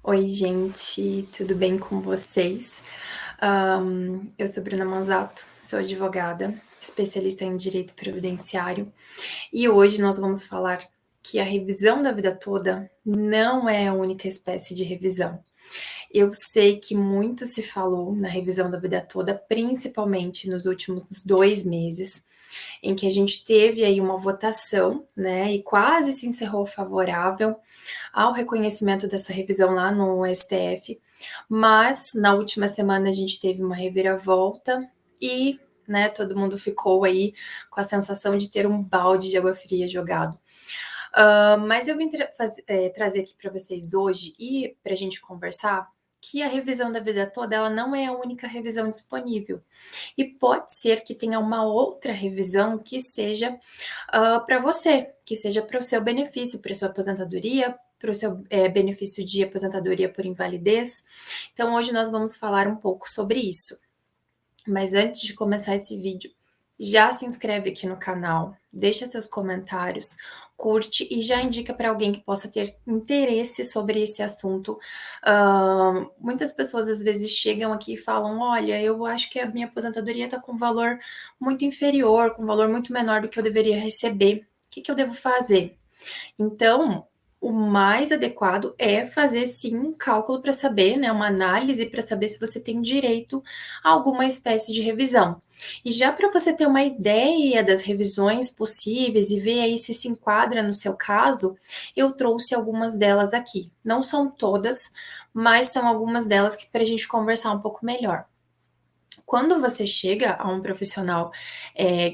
Oi, gente, tudo bem com vocês? Eu sou Bruna Manzato, sou advogada, especialista em direito previdenciário, e hoje nós vamos falar que a revisão da vida toda não é a única espécie de revisão. Eu sei que muito se falou na revisão da vida toda, principalmente nos últimos 2 meses, em que a gente teve aí uma votação, né, e quase se encerrou favorável ao reconhecimento dessa revisão lá no STF, mas na última semana a gente teve uma reviravolta e, né, todo mundo ficou aí com a sensação de ter um balde de água fria jogado. Mas eu vim trazer aqui para vocês hoje e para a gente conversar que a revisão da vida toda ela não é a única revisão disponível. E pode ser que tenha uma outra revisão que seja para você, que seja para o seu benefício, para a sua aposentadoria, para o seu benefício de aposentadoria por invalidez. Então, hoje nós vamos falar um pouco sobre isso. Mas antes de começar esse vídeo, já se inscreve aqui no canal, deixa seus comentários, curte e já indica para alguém que possa ter interesse sobre esse assunto. Muitas pessoas às vezes chegam aqui e falam: olha, eu acho que a minha aposentadoria está com um valor muito inferior, com um valor muito menor do que eu deveria receber. O que eu devo fazer? Então, o mais adequado é fazer sim um cálculo para saber, né, uma análise para saber se você tem direito a alguma espécie de revisão. E já para você ter uma ideia das revisões possíveis e ver aí se enquadra no seu caso, eu trouxe algumas delas aqui. Não são todas, mas são algumas delas que para a gente conversar um pouco melhor. Quando você chega a um profissional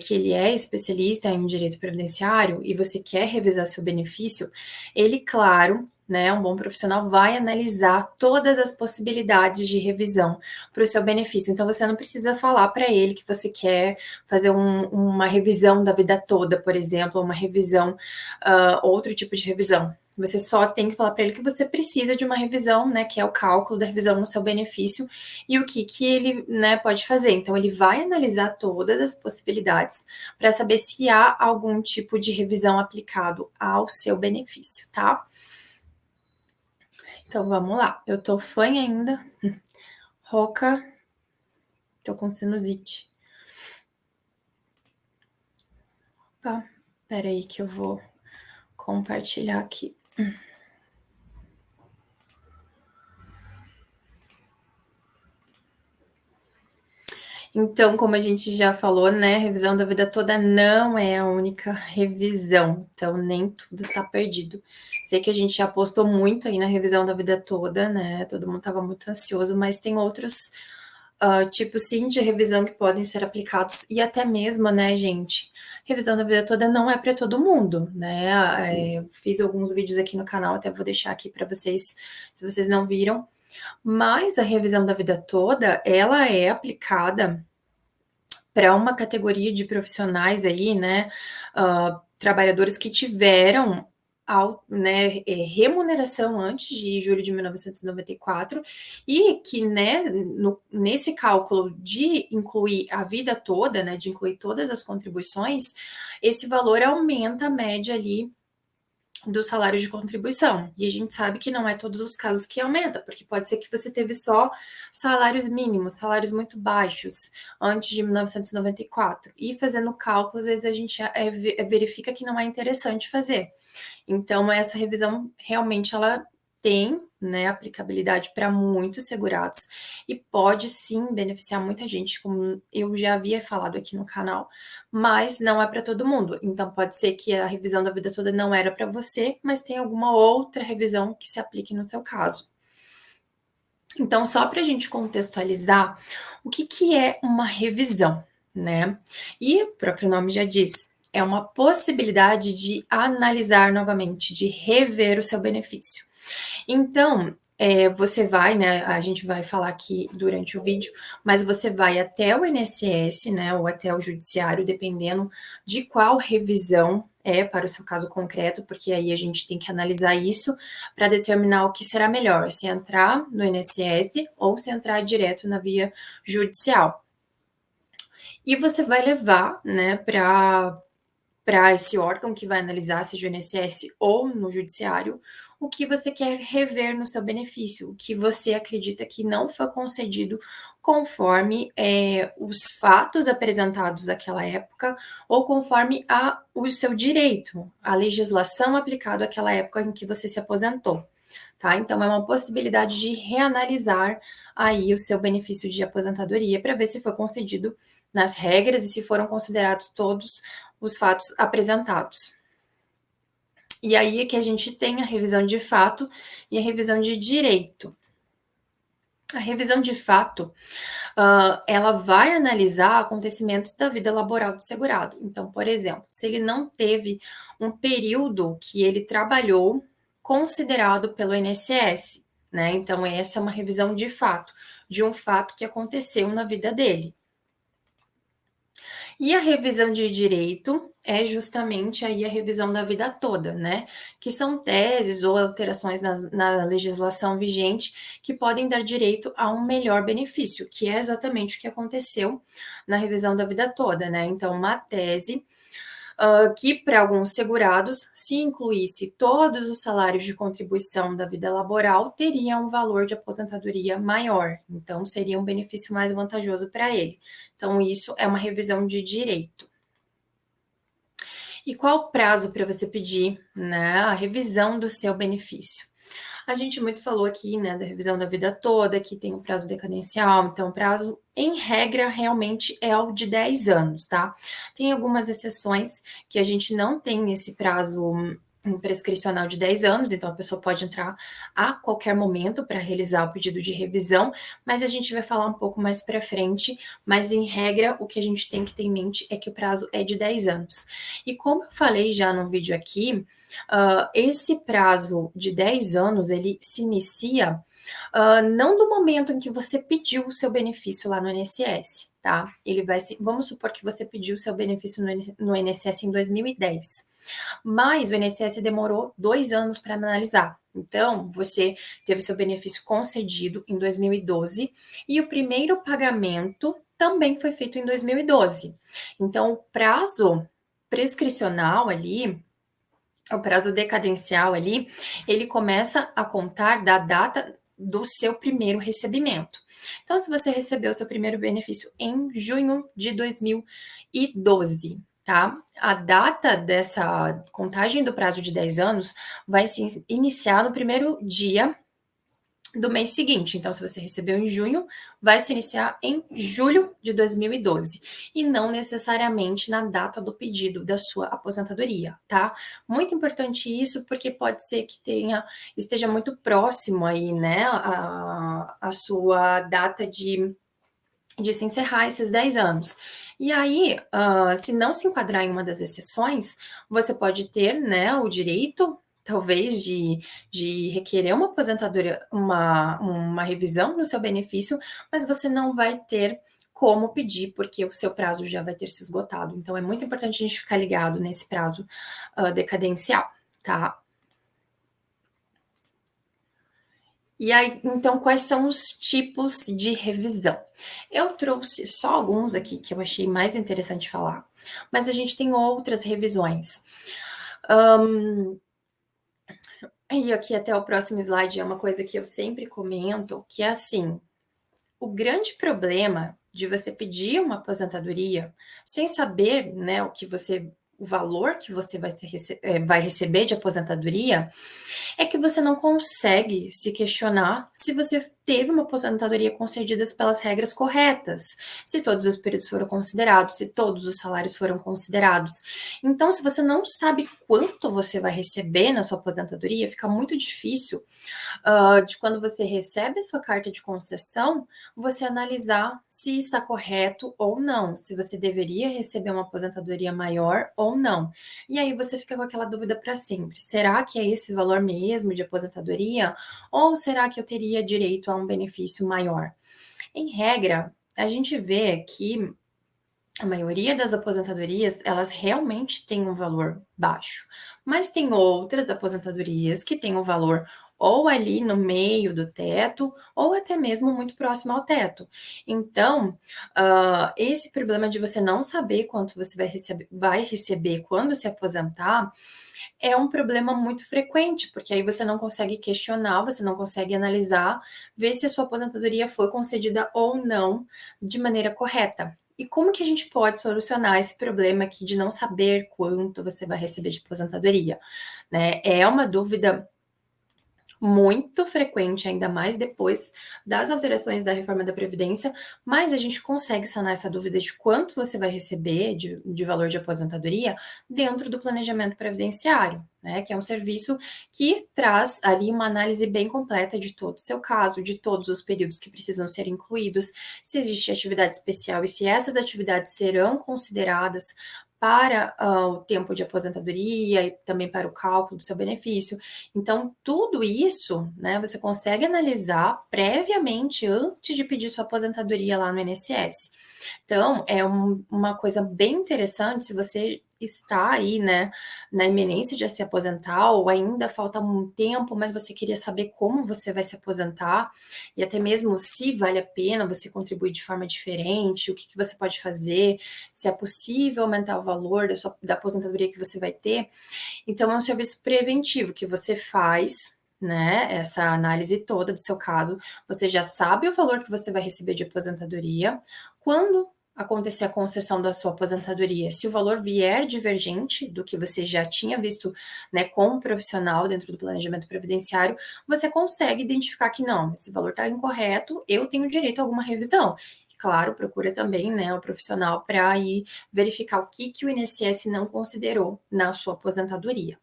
que ele é especialista em direito previdenciário e você quer revisar seu benefício, ele, claro, né, um bom profissional vai analisar todas as possibilidades de revisão para o seu benefício. Então, você não precisa falar para ele que você quer fazer uma revisão da vida toda, por exemplo, uma revisão, outro tipo de revisão. Você só tem que falar para ele que você precisa de uma revisão, né, que é o cálculo da revisão no seu benefício e o que ele, né, pode fazer. Então, ele vai analisar todas as possibilidades para saber se há algum tipo de revisão aplicado ao seu benefício, tá? Então, vamos lá. Eu tô fanha ainda, rouca, tô com sinusite. Opa, peraí que eu vou compartilhar aqui. Então, como a gente já falou, né, revisão da vida toda não é a única revisão, então nem tudo está perdido. Sei que a gente já apostou muito aí na revisão da vida toda, né, todo mundo estava muito ansioso, mas tem outros tipos, sim, de revisão que podem ser aplicados e até mesmo, né, gente, revisão da vida toda não é para todo mundo, né, fiz alguns vídeos aqui no canal, até vou deixar aqui para vocês, se vocês não viram, mas a revisão da vida toda, ela é aplicada para uma categoria de profissionais aí, né, trabalhadores que tiveram né, remuneração antes de julho de 1994 e que, né, nesse cálculo de incluir a vida toda, né, de incluir todas as contribuições, esse valor aumenta a média ali do salário de contribuição. E a gente sabe que não é todos os casos que aumenta, porque pode ser que você teve só salários mínimos, salários muito baixos antes de 1994. E fazendo cálculos, às vezes a gente verifica que não é interessante fazer. Então, essa revisão realmente ela tem, né, aplicabilidade para muitos segurados e pode sim beneficiar muita gente, como eu já havia falado aqui no canal, mas não é para todo mundo. Então, pode ser que a revisão da vida toda não era para você, mas tem alguma outra revisão que se aplique no seu caso. Então, só para a gente contextualizar, o que é uma revisão, né? E o próprio nome já diz, é uma possibilidade de analisar novamente, de rever o seu benefício. Então, você vai, né? A gente vai falar aqui durante o vídeo, mas você vai até o INSS, né? Ou até o judiciário, dependendo de qual revisão é para o seu caso concreto, porque aí a gente tem que analisar isso para determinar o que será melhor, se entrar no INSS ou se entrar direto na via judicial. E você vai levar, né, para esse órgão que vai analisar, seja o INSS ou no judiciário, o que você quer rever no seu benefício, o que você acredita que não foi concedido conforme os fatos apresentados naquela época ou conforme o seu direito, a legislação aplicada àquela época em que você se aposentou. Tá? Então, é uma possibilidade de reanalisar aí o seu benefício de aposentadoria para ver se foi concedido nas regras e se foram considerados todos os fatos apresentados. E aí é que a gente tem a revisão de fato e a revisão de direito. A revisão de fato, ela vai analisar acontecimentos da vida laboral do segurado. Então, por exemplo, se ele não teve um período que ele trabalhou considerado pelo INSS, né? Então, essa é uma revisão de fato, de um fato que aconteceu na vida dele. E a revisão de direito é justamente aí a revisão da vida toda, né? Que são teses ou alterações na legislação vigente que podem dar direito a um melhor benefício, que é exatamente o que aconteceu na revisão da vida toda, né? Então, uma tese que para alguns segurados, se incluísse todos os salários de contribuição da vida laboral, teria um valor de aposentadoria maior. Então, seria um benefício mais vantajoso para ele. Então, isso é uma revisão de direito. E qual o prazo para você pedir, né, a revisão do seu benefício? A gente muito falou aqui, né, da revisão da vida toda, que tem o prazo decadencial, então o prazo, em regra, realmente é o de 10 anos, tá? Tem algumas exceções que a gente não tem esse prazo prescricional de 10 anos, então a pessoa pode entrar a qualquer momento para realizar o pedido de revisão, mas a gente vai falar um pouco mais para frente, mas em regra, o que a gente tem que ter em mente é que o prazo é de 10 anos. E como eu falei já no vídeo aqui, esse prazo de 10 anos, ele se inicia não do momento em que você pediu o seu benefício lá no INSS, tá? Ele vai se, vamos supor que você pediu o seu benefício no INSS em 2010, mas o INSS demorou 2 anos para analisar. Então, você teve seu benefício concedido em 2012 e o primeiro pagamento também foi feito em 2012. Então, o prazo prescricional ali, o prazo decadencial ali, ele começa a contar da data do seu primeiro recebimento. Então, se você recebeu seu primeiro benefício em junho de 2012, tá? A data dessa contagem do prazo de 10 anos vai se iniciar no primeiro dia do mês seguinte. Então, se você recebeu em junho, vai se iniciar em julho de 2012 e não necessariamente na data do pedido da sua aposentadoria, tá? Muito importante isso, porque pode ser que esteja muito próximo aí, né, a sua data de se encerrar esses 10 anos. E aí, se não se enquadrar em uma das exceções, você pode ter, né, o direito talvez de requerer uma aposentadoria, uma revisão no seu benefício, mas você não vai ter como pedir, porque o seu prazo já vai ter se esgotado. Então, é muito importante a gente ficar ligado nesse prazo decadencial, tá? E aí, então, quais são os tipos de revisão? Eu trouxe só alguns aqui que eu achei mais interessante falar, mas a gente tem outras revisões. E aqui até o próximo slide é uma coisa que eu sempre comento, que é assim, o grande problema de você pedir uma aposentadoria sem saber, né, o valor que você vai receber de aposentadoria, é que você não consegue se questionar se você teve uma aposentadoria concedida pelas regras corretas, se todos os períodos foram considerados, se todos os salários foram considerados. Então, se você não sabe quanto você vai receber na sua aposentadoria, fica muito difícil de quando você recebe a sua carta de concessão, você analisar se está correto ou não, se você deveria receber uma aposentadoria maior ou não. E aí você fica com aquela dúvida para sempre. Será que é esse valor mesmo de aposentadoria? Ou será que eu teria direito a um benefício maior? Em regra, a gente vê que a maioria das aposentadorias, elas realmente têm um valor baixo, mas tem outras aposentadorias que têm um valor ou ali no meio do teto, ou até mesmo muito próximo ao teto. Então, esse problema de você não saber quanto você vai receber quando se aposentar, é um problema muito frequente, porque aí você não consegue questionar, você não consegue analisar, ver se a sua aposentadoria foi concedida ou não de maneira correta. E como que a gente pode solucionar esse problema aqui de não saber quanto você vai receber de aposentadoria, né? É uma dúvida muito frequente, ainda mais depois das alterações da reforma da Previdência, mas a gente consegue sanar essa dúvida de quanto você vai receber de valor de aposentadoria dentro do planejamento previdenciário, né? Que é um serviço que traz ali uma análise bem completa de todo o seu caso, de todos os períodos que precisam ser incluídos, se existe atividade especial e se essas atividades serão consideradas para o tempo de aposentadoria e também para o cálculo do seu benefício. Então, tudo isso, né, você consegue analisar previamente antes de pedir sua aposentadoria lá no INSS. Então, é uma coisa bem interessante se você está aí, né, na iminência de se aposentar ou ainda falta um tempo, mas você queria saber como você vai se aposentar e até mesmo se vale a pena você contribuir de forma diferente, o que, que você pode fazer, se é possível aumentar o valor da aposentadoria que você vai ter. Então, é um serviço preventivo que você faz, né? Essa análise toda do seu caso. Você já sabe o valor que você vai receber de aposentadoria. Quando acontecer a concessão da sua aposentadoria, se o valor vier divergente do que você já tinha visto, né, com o profissional dentro do planejamento previdenciário, você consegue identificar que não, esse valor está incorreto, eu tenho direito a alguma revisão. Claro, procura também, né, o profissional para ir verificar o que, que o INSS não considerou na sua aposentadoria.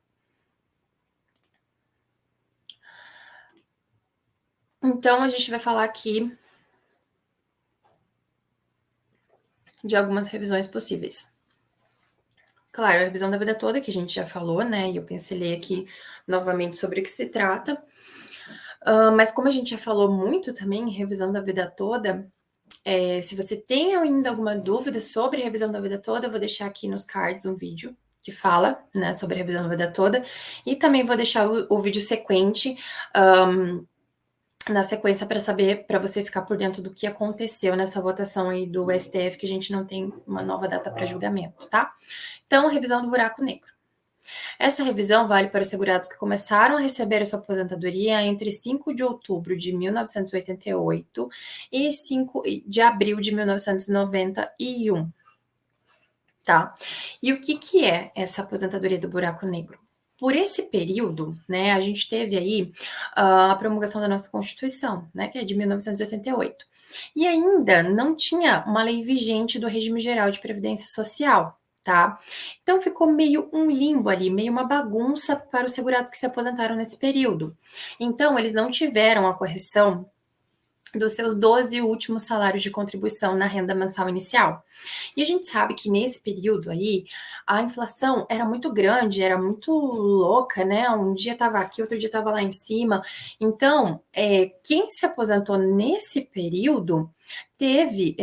Então, a gente vai falar aqui de algumas revisões possíveis. Claro, a revisão da vida toda, que a gente já falou, né? E eu pincelei aqui novamente sobre o que se trata. Mas como a gente já falou muito também em revisão da vida toda, se você tem ainda alguma dúvida sobre revisão da vida toda, eu vou deixar aqui nos cards um vídeo que fala, né, sobre a revisão da vida toda, e também vou deixar o vídeo sequente na sequência para saber, para você ficar por dentro do que aconteceu nessa votação aí do STF, que a gente não tem uma nova data para julgamento, tá? Então, revisão do buraco negro. Essa revisão vale para os segurados que começaram a receber a sua aposentadoria entre 5 de outubro de 1988 e 5 de abril de 1991, tá? E o que, que é essa aposentadoria do buraco negro? Por esse período, né, a gente teve aí a promulgação da nossa Constituição, né, que é de 1988. E ainda não tinha uma lei vigente do regime geral de previdência social, tá? Então ficou meio um limbo ali, meio uma bagunça para os segurados que se aposentaram nesse período. Então, eles não tiveram a correção dos seus 12 últimos salários de contribuição na renda mensal inicial. E a gente sabe que nesse período aí, a inflação era muito grande, era muito louca, né? Um dia estava aqui, outro dia estava lá em cima. Então, quem se aposentou nesse período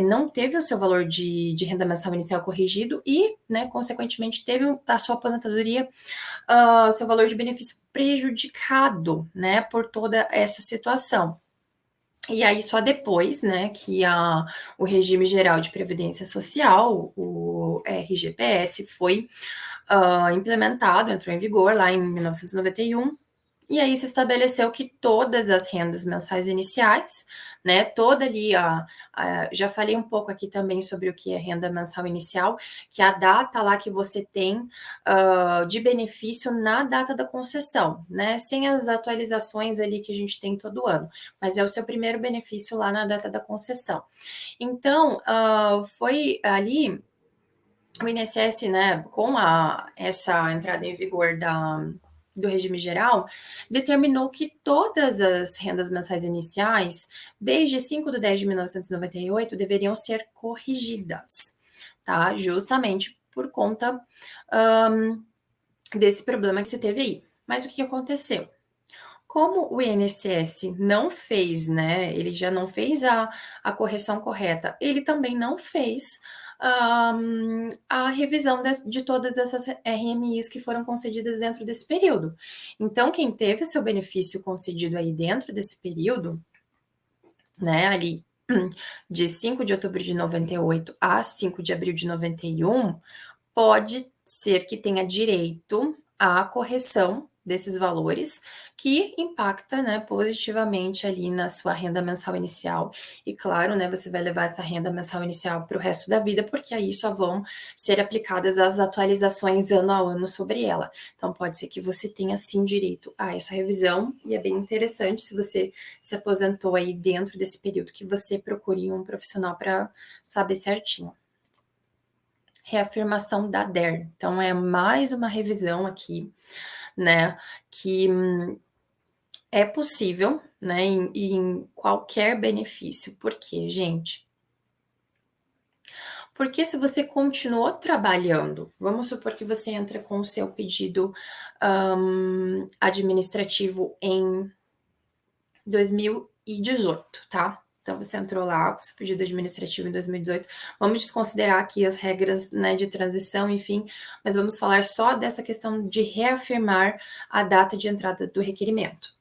não teve o seu valor de renda mensal inicial corrigido e, né, consequentemente, teve a sua aposentadoria, o seu valor de benefício prejudicado, né, por toda essa situação. E aí, só depois, né, que o Regime Geral de Previdência Social, o RGPS, foi implementado, entrou em vigor lá em 1991, e aí se estabeleceu que todas as rendas mensais iniciais, né, toda ali, já falei um pouco aqui também sobre o que é renda mensal inicial, que é a data lá que você tem de benefício na data da concessão, né, sem as atualizações ali que a gente tem todo ano, mas é o seu primeiro benefício lá na data da concessão. Então, foi ali o INSS, né, com essa entrada em vigor do regime geral, determinou que todas as rendas mensais iniciais, desde 5 de 10 de 1998, deveriam ser corrigidas, tá? Justamente por conta desse problema que você teve aí. Mas o que aconteceu? Como o INSS não fez, né? Ele já não fez a correção correta, ele também não fez a revisão de todas essas RMIs que foram concedidas dentro desse período. Então, quem teve o seu benefício concedido aí dentro desse período, né, ali de 5 de outubro de 98 a 5 de abril de 91, pode ser que tenha direito a correção desses valores, que impacta, né, positivamente ali na sua renda mensal inicial. E claro, né, você vai levar essa renda mensal inicial para o resto da vida, porque aí só vão ser aplicadas as atualizações ano a ano sobre ela. Então pode ser que você tenha sim direito a essa revisão, e é bem interessante se você se aposentou aí dentro desse período que você procure um profissional para saber certinho. Reafirmação da DER. Então é mais uma revisão aqui, né, que é possível, né, em qualquer benefício. Por quê, gente? Porque se você continuou trabalhando, vamos supor que você entra com o seu pedido administrativo em 2018, tá? Então você entrou lá com o seu pedido administrativo em 2018. Vamos desconsiderar aqui as regras, né, de transição, enfim, mas vamos falar só dessa questão de reafirmar a data de entrada do requerimento.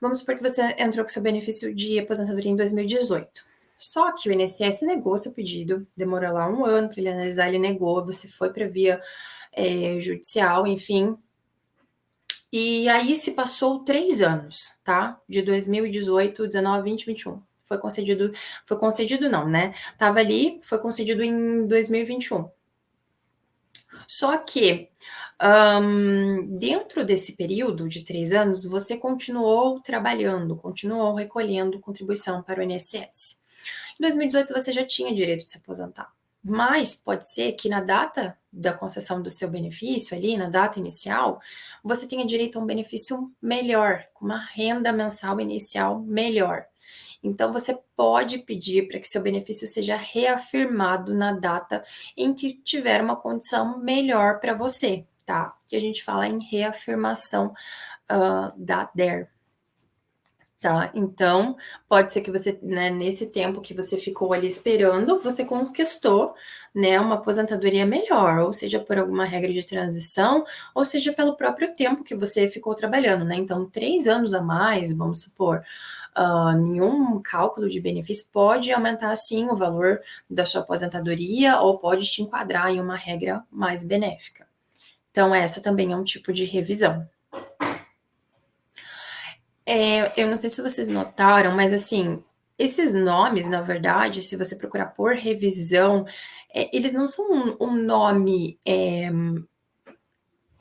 Vamos supor que você entrou com seu benefício de aposentadoria em 2018. Só que o INSS negou seu pedido, demorou lá um ano para ele analisar, ele negou, você foi para via judicial, enfim. E aí se passou 3 anos, tá? De 2018, 19, 20, 21. Foi concedido não, né? Tava ali, foi concedido em 2021. Só que dentro desse período de 3 anos, você continuou trabalhando, continuou recolhendo contribuição para o INSS. Em 2018, você já tinha direito de se aposentar. Mas pode ser que na data da concessão do seu benefício, ali, na data inicial, você tenha direito a um benefício melhor, com uma renda mensal inicial melhor. Então, você pode pedir para que seu benefício seja reafirmado na data em que tiver uma condição melhor para você, tá? Que a gente fala em reafirmação da DER. Tá, então pode ser que você, né, nesse tempo que você ficou ali esperando, você conquistou, né, uma aposentadoria melhor, ou seja, por alguma regra de transição, ou seja, pelo próprio tempo que você ficou trabalhando, né? Então, 3 anos a mais, vamos supor, nenhum cálculo de benefício pode aumentar, sim, o valor da sua aposentadoria, ou pode te enquadrar em uma regra mais benéfica. Então, essa também é um tipo de revisão. Eu não sei se vocês notaram, mas assim, esses nomes, na verdade, se você procurar por revisão, eles não são um nome,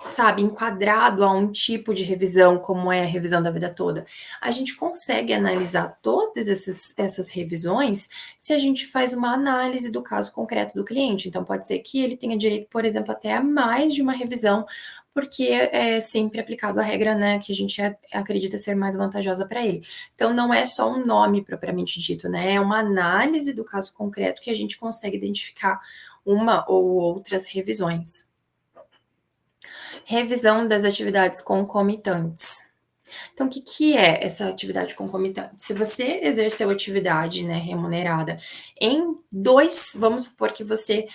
sabe, enquadrado a um tipo de revisão, como é a revisão da vida toda. A gente consegue analisar todas essas revisões se a gente faz uma análise do caso concreto do cliente. Então, pode ser que ele tenha direito, por exemplo, até a mais de uma revisão, porque é sempre aplicado a regra, né, que a gente acredita ser mais vantajosa para ele. Então, não é só um nome propriamente dito, né, é uma análise do caso concreto que a gente consegue identificar uma ou outras revisões. Revisão das atividades concomitantes. Então, o que é essa atividade concomitante? Se você exerceu atividade, né, remunerada em vamos supor que você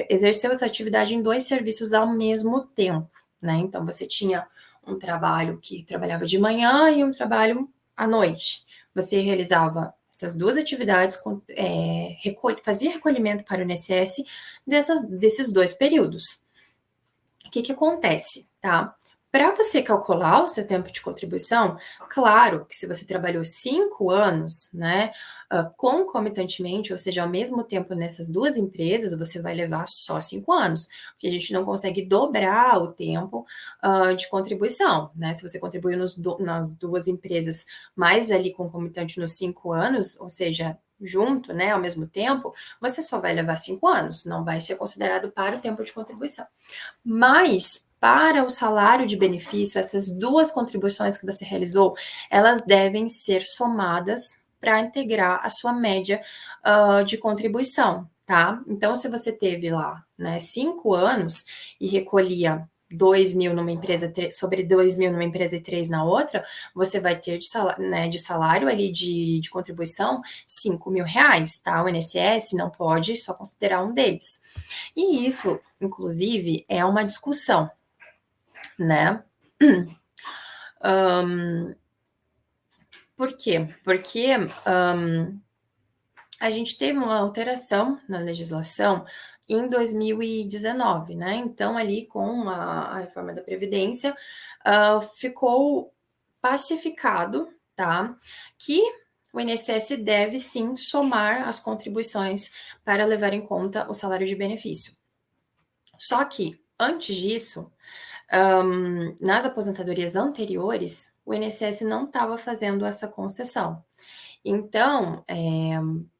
exerceu essa atividade em 2 serviços ao mesmo tempo, né? Então, você tinha um trabalho que trabalhava de manhã e um trabalho à noite. Você realizava essas 2 atividades, fazia recolhimento para o INSS desses 2 períodos. O que acontece, tá? Para você calcular o seu tempo de contribuição, claro que se você trabalhou 5 anos, né, concomitantemente, ou seja, ao mesmo tempo nessas 2 empresas, você vai levar só 5 anos, porque a gente não consegue dobrar o tempo de contribuição, né? Se você contribuiu nas 2 empresas, mais ali concomitante nos 5 anos, ou seja, junto, né, ao mesmo tempo, você só vai levar 5 anos, não vai ser considerado para o tempo de contribuição. Mas, para o salário de benefício, essas 2 contribuições que você realizou, elas devem ser somadas para integrar a sua média de contribuição, tá? Então, se você teve lá, né, 5 anos e recolhia 2.000 numa empresa, sobre 2.000 numa empresa e 3 na outra, você vai ter de salário ali de contribuição R$ 5.000, tá? O INSS não pode só considerar um deles. E isso, inclusive, é uma discussão, né? Por quê? Porque a gente teve uma alteração na legislação em 2019, né? Então, ali com a reforma da Previdência, ficou pacificado, tá? Que o INSS deve sim somar as contribuições para levar em conta o salário de benefício. Só que, antes disso, nas aposentadorias anteriores, o INSS não estava fazendo essa concessão. Então,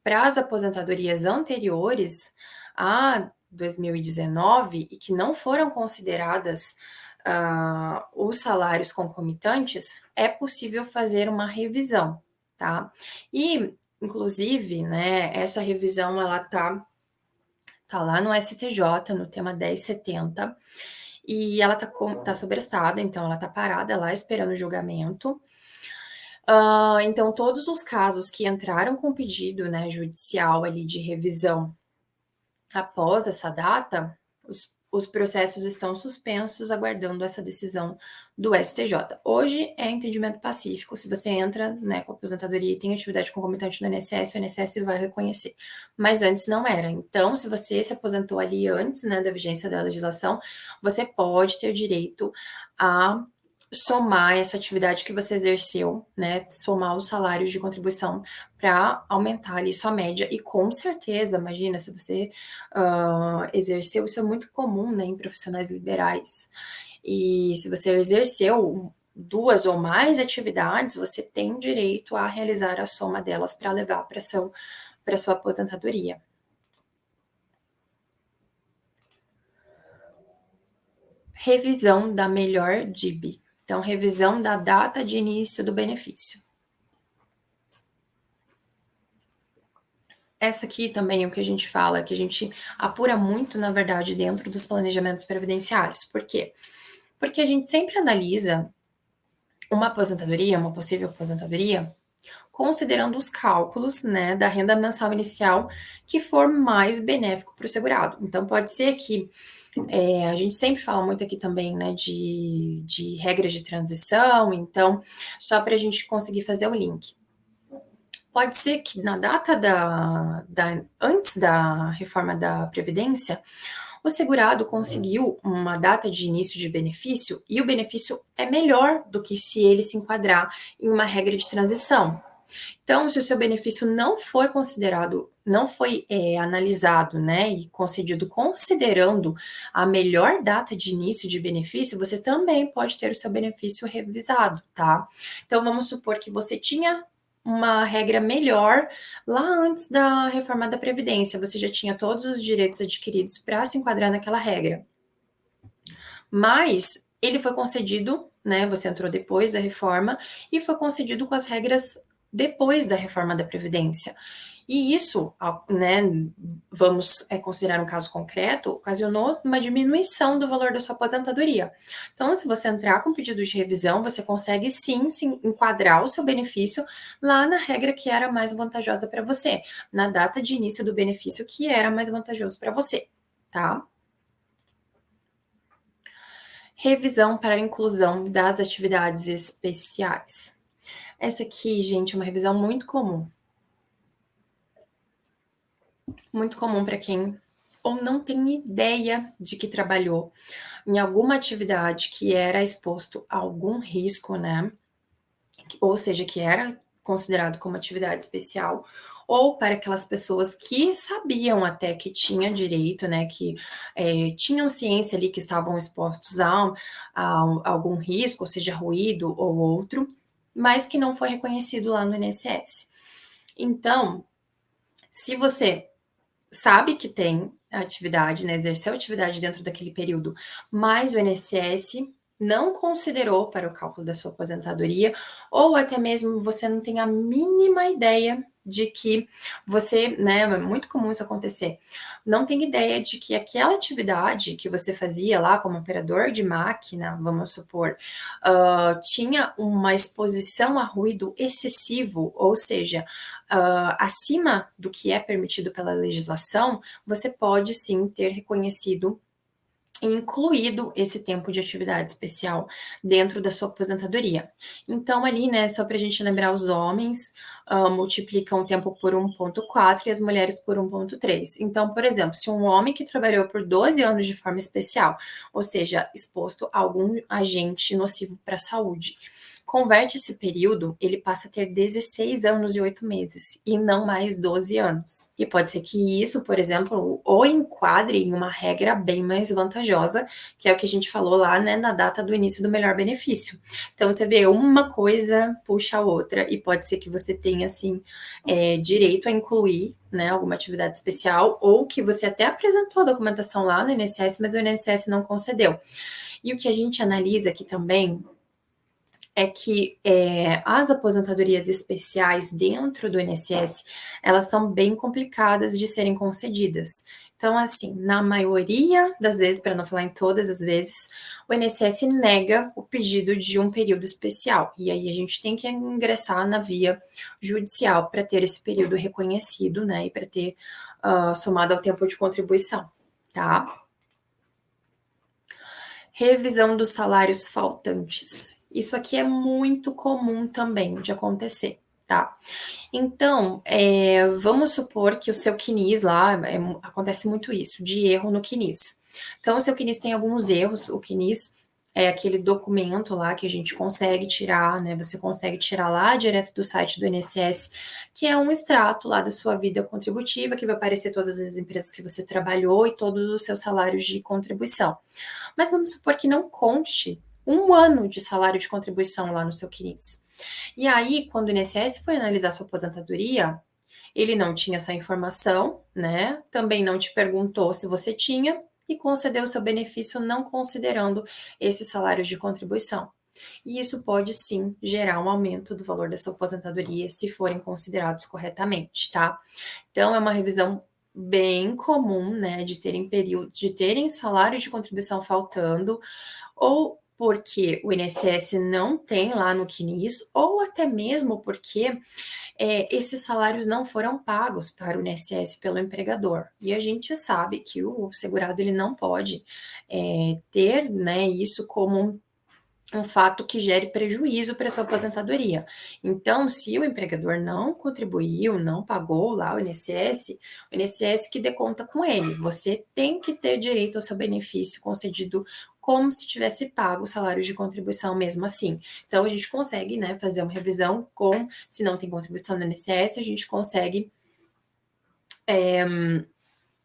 para as aposentadorias anteriores a 2019 e que não foram consideradas os salários concomitantes, é possível fazer uma revisão, tá? E, inclusive, né, essa revisão ela tá lá no STJ, no tema 1070, e ela tá sobrestada, então ela tá parada lá esperando o julgamento. Então, todos os casos que entraram com pedido, né, judicial ali de revisão após essa data, os processos estão suspensos, aguardando essa decisão do STJ. Hoje é entendimento pacífico. Se você entra, né, com aposentadoria e tem atividade concomitante no INSS, o INSS vai reconhecer. Mas antes não era. Então, se você se aposentou ali antes, né, da vigência da legislação, você pode ter direito a somar essa atividade que você exerceu, né, somar os salários de contribuição para aumentar ali sua média. E com certeza, imagina, se você exerceu, isso é muito comum, né, em profissionais liberais. E se você exerceu duas ou mais atividades, você tem direito a realizar a soma delas para levar para sua aposentadoria. Revisão da melhor DIB. Então, revisão da data de início do benefício. Essa aqui também é o que a gente fala, que a gente apura muito, na verdade, dentro dos planejamentos previdenciários. Por quê? Porque a gente sempre analisa uma aposentadoria, uma possível aposentadoria, considerando os cálculos, né, da renda mensal inicial que for mais benéfico para o segurado. Então, pode ser que a gente sempre fala muito aqui também, né, de regras de transição, então, só para a gente conseguir fazer o link. Pode ser que na data antes da reforma da Previdência, o segurado conseguiu uma data de início de benefício e o benefício é melhor do que se ele se enquadrar em uma regra de transição. Então, se o seu benefício não foi considerado, não foi analisado, né, e concedido considerando a melhor data de início de benefício, você também pode ter o seu benefício revisado, tá? Então, vamos supor que você tinha uma regra melhor lá antes da reforma da Previdência, você já tinha todos os direitos adquiridos para se enquadrar naquela regra. Mas ele foi concedido, né? Você entrou depois da reforma e foi concedido com as regras depois da reforma da Previdência. E isso, né, vamos considerar um caso concreto, ocasionou uma diminuição do valor da sua aposentadoria. Então, se você entrar com pedido de revisão, você consegue sim se enquadrar o seu benefício lá na regra que era mais vantajosa para você, na data de início do benefício que era mais vantajoso para você, tá? Revisão para a inclusão das atividades especiais. Essa aqui, gente, é uma revisão muito comum. Muito comum para quem ou não tem ideia de que trabalhou em alguma atividade que era exposto a algum risco, né? Ou seja, que era considerado como atividade especial, ou para aquelas pessoas que sabiam até que tinha direito, né, que tinham ciência ali que estavam expostos a algum risco, seja ruído ou outro, mas que não foi reconhecido lá no INSS. Então, se você sabe que tem atividade, né, exerceu atividade dentro daquele período, mas o INSS não considerou para o cálculo da sua aposentadoria, ou até mesmo você não tem a mínima ideia de que você, né, é muito comum isso acontecer, não tem ideia de que aquela atividade que você fazia lá como operador de máquina, vamos supor, tinha uma exposição a ruído excessivo, ou seja, acima do que é permitido pela legislação, você pode sim ter reconhecido incluído esse tempo de atividade especial dentro da sua aposentadoria. Então, ali, né, só para a gente lembrar, os homens multiplicam o tempo por 1,4 e as mulheres por 1,3. Então, por exemplo, se um homem que trabalhou por 12 anos de forma especial, ou seja, exposto a algum agente nocivo para a saúde, converte esse período, ele passa a ter 16 anos e 8 meses, e não mais 12 anos. E pode ser que isso, por exemplo, o enquadre em uma regra bem mais vantajosa, que é o que a gente falou lá, né, na data do início do melhor benefício. Então, você vê, uma coisa puxa a outra, e pode ser que você tenha, assim, direito a incluir, né, alguma atividade especial, ou que você até apresentou a documentação lá no INSS, mas o INSS não concedeu. E o que a gente analisa aqui também é que as aposentadorias especiais dentro do INSS, elas são bem complicadas de serem concedidas. Então, assim, na maioria das vezes, para não falar em todas as vezes, o INSS nega o pedido de um período especial. E aí a gente tem que ingressar na via judicial para ter esse período reconhecido, né? E para ter somado ao tempo de contribuição, tá? Revisão dos salários faltantes. Isso aqui é muito comum também de acontecer, tá? Então, vamos supor que o seu CNIS lá, acontece muito isso, de erro no CNIS. Então, o seu CNIS tem alguns erros, o CNIS é aquele documento lá que a gente consegue tirar, né? Você consegue tirar lá direto do site do INSS, que é um extrato lá da sua vida contributiva, que vai aparecer todas as empresas que você trabalhou e todos os seus salários de contribuição. Mas vamos supor que não conste um ano de salário de contribuição lá no seu CNIS. E aí, quando o INSS foi analisar sua aposentadoria, ele não tinha essa informação, né? Também não te perguntou se você tinha e concedeu seu benefício não considerando esses salários de contribuição. E isso pode sim gerar um aumento do valor da sua aposentadoria se forem considerados corretamente, tá? Então é uma revisão bem comum, né, de terem salário de contribuição faltando, ou porque o INSS não tem lá no CNIS, ou até mesmo porque esses salários não foram pagos para o INSS pelo empregador. E a gente sabe que o segurado ele não pode ter, né, isso como um fato que gere prejuízo para sua aposentadoria. Então, se o empregador não contribuiu, não pagou lá o INSS que dê conta com ele. Você tem que ter direito ao seu benefício concedido como se tivesse pago o salário de contribuição mesmo assim. Então, a gente consegue, né, fazer uma revisão se não tem contribuição no INSS, a gente consegue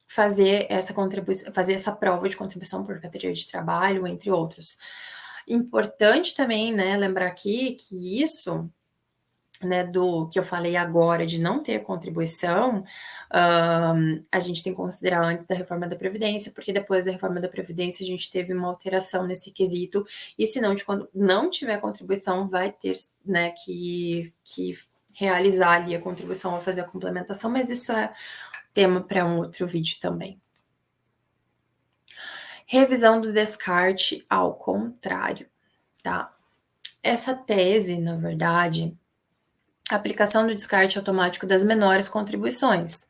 fazer essa prova de contribuição por categoria de trabalho, entre outros. Importante também, né, lembrar aqui que isso, né, do que eu falei agora de não ter contribuição, a gente tem que considerar antes da reforma da Previdência, porque depois da reforma da Previdência a gente teve uma alteração nesse quesito, e se quando não tiver contribuição, vai ter, né, que realizar ali a contribuição ou fazer a complementação, mas isso é tema para um outro vídeo também. Revisão do descarte ao contrário, tá? Essa tese, na verdade, a aplicação do descarte automático das menores contribuições,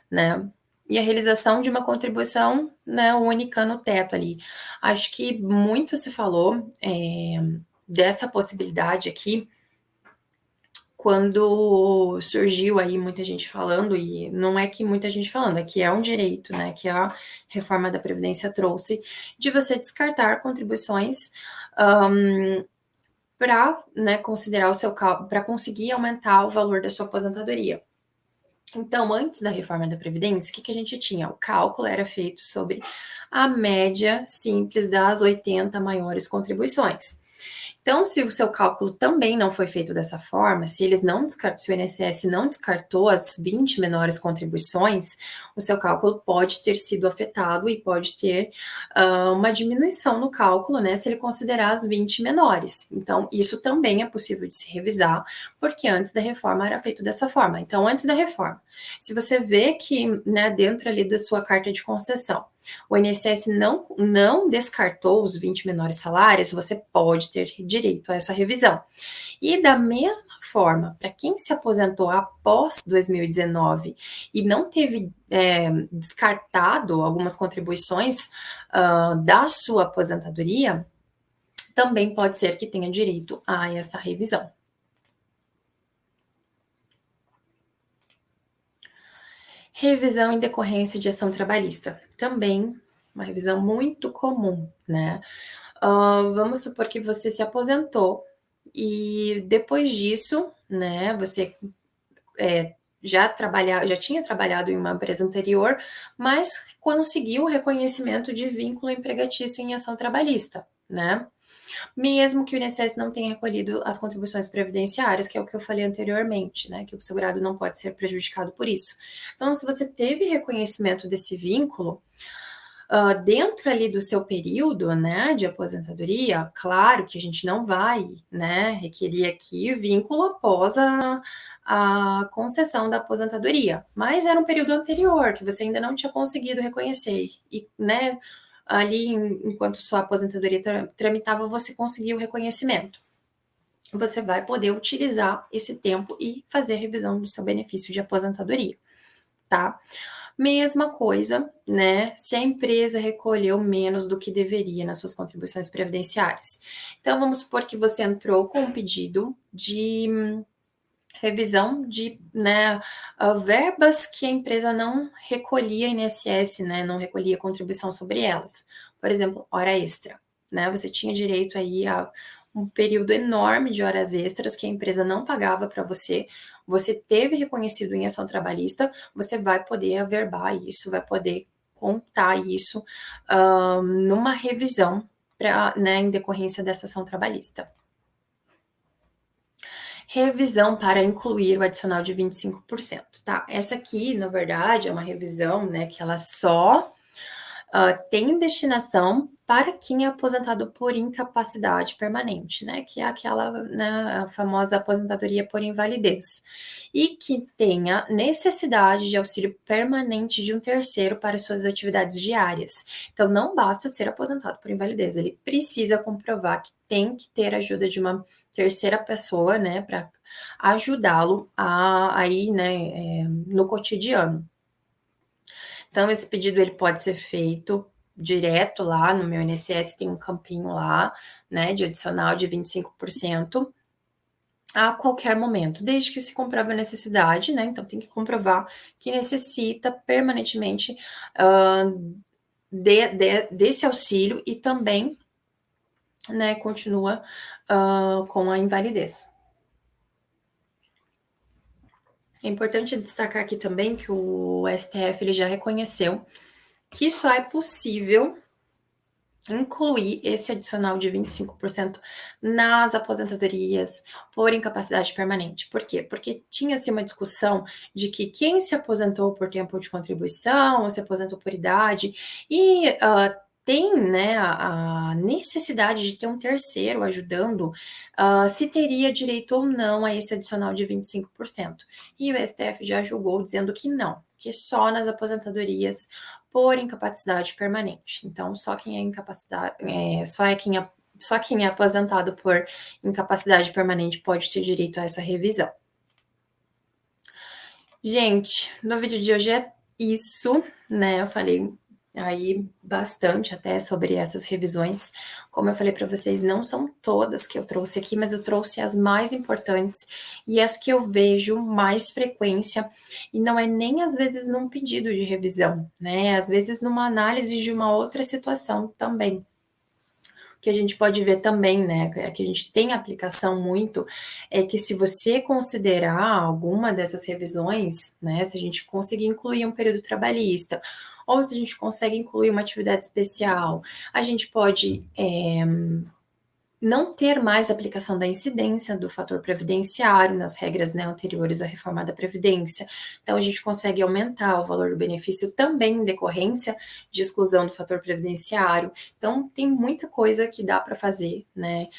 né? E a realização de uma contribuição, né, única no teto ali. Acho que muito se falou dessa possibilidade aqui quando surgiu aí muita gente falando, e não é que muita gente falando, é que é um direito, né, que a reforma da Previdência trouxe, de você descartar contribuições para, né, considerar o seu para conseguir aumentar o valor da sua aposentadoria. Então, antes da reforma da Previdência, o que a gente tinha? O cálculo era feito sobre a média simples das 80 maiores contribuições. Então, se o seu cálculo também não foi feito dessa forma, se o INSS não descartou as 20 menores contribuições, o seu cálculo pode ter sido afetado e pode ter uma diminuição no cálculo, né, se ele considerar as 20 menores. Então, isso também é possível de se revisar, porque antes da reforma era feito dessa forma. Então, antes da reforma, se você vê que, né, dentro ali da sua carta de concessão, o INSS não descartou os 20 menores salários, você pode ter direito a essa revisão. E da mesma forma, para quem se aposentou após 2019 e não teve descartado algumas contribuições da sua aposentadoria, também pode ser que tenha direito a essa revisão. Revisão em decorrência de ação trabalhista. Também uma revisão muito comum, né? Vamos supor que você se aposentou e depois disso, né, você já tinha trabalhado em uma empresa anterior, mas conseguiu o reconhecimento de vínculo empregatício em ação trabalhista, né? Mesmo que o INSS não tenha recolhido as contribuições previdenciárias, que é o que eu falei anteriormente, né? Que o segurado não pode ser prejudicado por isso. Então, se você teve reconhecimento desse vínculo, dentro ali do seu período, né, de aposentadoria, claro que a gente não vai, né, requerer aqui vínculo após a concessão da aposentadoria, mas era um período anterior que você ainda não tinha conseguido reconhecer e, né, ali enquanto sua aposentadoria tramitava, você conseguiu o reconhecimento. Você vai poder utilizar esse tempo e fazer a revisão do seu benefício de aposentadoria, tá? Mesma coisa, né, se a empresa recolheu menos do que deveria nas suas contribuições previdenciárias. Então, vamos supor que você entrou com um pedido de revisão de, né, verbas que a empresa não recolhia INSS, né, não recolhia contribuição sobre elas. Por exemplo, hora extra, né, você tinha direito aí a um período enorme de horas extras que a empresa não pagava para você, você teve reconhecido em ação trabalhista, você vai poder averbar isso, vai poder contar isso numa revisão né, em decorrência dessa ação trabalhista. Revisão para incluir o adicional de 25%, tá? Essa aqui, na verdade, é uma revisão, né, que ela só tem destinação para quem é aposentado por incapacidade permanente, né, que é aquela, né, a famosa aposentadoria por invalidez, e que tenha necessidade de auxílio permanente de um terceiro para suas atividades diárias. Então, não basta ser aposentado por invalidez, ele precisa comprovar que tem que ter ajuda de uma terceira pessoa, né, para ajudá-lo aí, né, no cotidiano. Então, esse pedido ele pode ser feito direto lá no meu INSS, tem um campinho lá, né, de adicional de 25% a qualquer momento, desde que se comprove a necessidade, né, então tem que comprovar que necessita permanentemente desse auxílio e também, né, continua com a invalidez. É importante destacar aqui também que o STF ele já reconheceu que só é possível incluir esse adicional de 25% nas aposentadorias por incapacidade permanente. Por quê? Porque tinha-se uma discussão de que quem se aposentou por tempo de contribuição ou se aposentou por idade e tem, né, a necessidade de ter um terceiro ajudando, se teria direito ou não a esse adicional de 25%. E o STF já julgou dizendo que não, que só nas aposentadorias por incapacidade permanente. Então, só quem é incapacidade, só quem é aposentado por incapacidade permanente pode ter direito a essa revisão. Gente, no vídeo de hoje é isso, né? Eu falei aí bastante até sobre essas revisões. Como eu falei para vocês, não são todas que eu trouxe aqui, mas eu trouxe as mais importantes e as que eu vejo mais frequência, e não é nem às vezes num pedido de revisão, né? Às vezes numa análise de uma outra situação também. Que a gente pode ver também, né, que a gente tem aplicação muito, é que se você considerar alguma dessas revisões, né, se a gente conseguir incluir um período trabalhista, ou se a gente consegue incluir uma atividade especial, a gente pode não ter mais aplicação da incidência do fator previdenciário nas regras, né, anteriores à reforma da Previdência. Então, a gente consegue aumentar o valor do benefício também em decorrência de exclusão do fator previdenciário. Então, tem muita coisa que dá para fazer, né,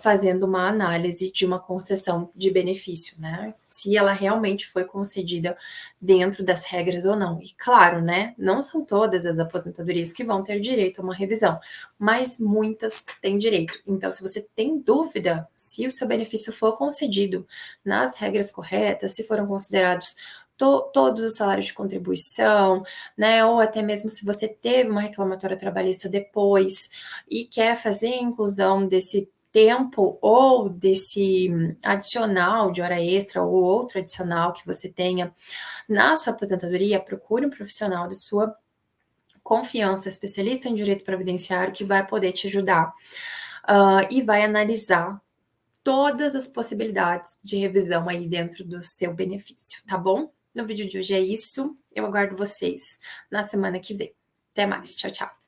fazendo uma análise de uma concessão de benefício, né, se ela realmente foi concedida dentro das regras ou não. E claro, né, não são todas as aposentadorias que vão ter direito a uma revisão, mas muitas têm direito. Então, se você tem dúvida se o seu benefício for concedido nas regras corretas, se foram considerados todos os salários de contribuição, né, ou até mesmo se você teve uma reclamatória trabalhista depois e quer fazer a inclusão desse tempo ou desse adicional de hora extra ou outro adicional que você tenha na sua aposentadoria, procure um profissional de sua confiança, especialista em direito previdenciário, que vai poder te ajudar e vai analisar todas as possibilidades de revisão aí dentro do seu benefício, tá bom? No vídeo de hoje é isso. Eu aguardo vocês na semana que vem. Até mais. Tchau, tchau.